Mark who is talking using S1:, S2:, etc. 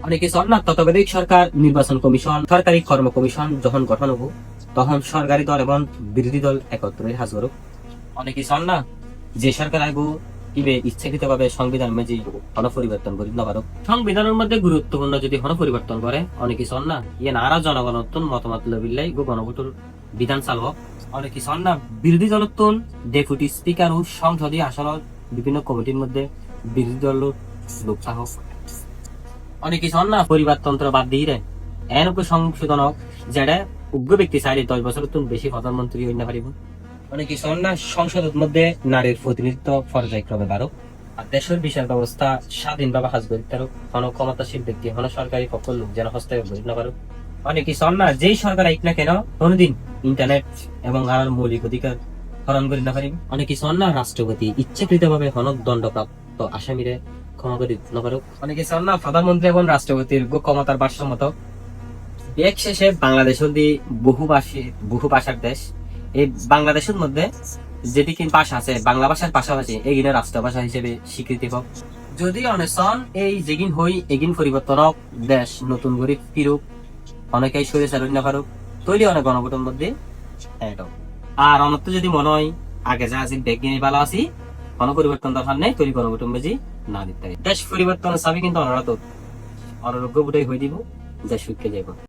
S1: অনেকে চল না তত্ত্বাবধায়ক সরকার নির্বাচন কমিশন সরকারি কর্ম কমিশন যখন গঠন হবো তখন সরকারি দল এবং বিরোধী দল একত্রে হাজ করুক। অনেকে চল না যে সরকার আইব ইবে ইচ্ছাকৃত ভাবে সংবিধান মেজি হন পরিবর্তন করি না পারো। সংবিধানের মধ্যে গুরুত্বপূর্ণ যদি হন পরিবর্তন করে অনেকে চল না ইয়ে নারা জনগণত্বন মতামত লবিল্লাই গো গণভোটের বিধান চালব। অনেকে চল না বিরোধী দলত্বন ডেপুটি স্পিকার ও সংসদীয় আসনের বিভিন্ন কমিটির মধ্যে বিরোধী দল লোক সাহস। অনেকে চল না পরিবারতন্ত্র বাদ দিয়ে রে এন সংশোধন যেটা উগ্র ব্যক্তি চাইলে 10 বছরের তুন বেশি প্রধানমন্ত্রী হইতে পারিব। অনেকে চল না সংসদের মধ্যে নারীর প্রতিনিধিত্ব পর্যায়ক্রমে বাড়ক। আর দেশের বিচার ব্যবস্থা স্বাধীনভাবে কাজ করতে পারুক। কোন ক্ষমতাশীল ব্যক্তি কোন সরকারি পক্ষ লোক যেন হস্তক্ষেপ করিতে না পারুক। অনেকে চল না যেই সরকার আইক না কেন কোনদিন ইন্টারনেট এবং আর মৌলিক অধিকার হরণ করি না পারিব। অনেকে চল না রাষ্ট্রপতি ইচ্ছাকৃতভাবে হনক দণ্ডপ্রাপ্ত আসামিরে ক্ষমা করে দিতে না পারুক। অনেকে চল না প্রধানমন্ত্রী এবং রাষ্ট্রপতির ক্ষমতার ভারসাম্য এক শেষে বাংলাদেশ হল বহু ভাষার দেশ। এই বাংলাদেশের মধ্যে যেদিকে ভাষা আছে বাংলা ভাষার পাশাপাশি এগিনে রাষ্ট্রভাষা হিসেবে স্বীকৃতি হোক। যদি অনেসন এই যেগিন হই এগিন পরিবর্তন হোক দেশ নতুন গরিব ফিরুক অনেকেই সরে চালু না পারুক তৈরি অনেক গণভোটের মধ্যে আর অনত্য যদি মনে হয় আগে যা আছে ব্যাগ নিয়ে ভালো আছি কোনো পরিবর্তন দরকার নেই তৈরি গণভোটের বেজি না দিতে দেশ পরিবর্তনের চাবি কিন্তু অনারত অনারোগ্য বুটাই হয়ে দিব দেশ সুখে যাইব।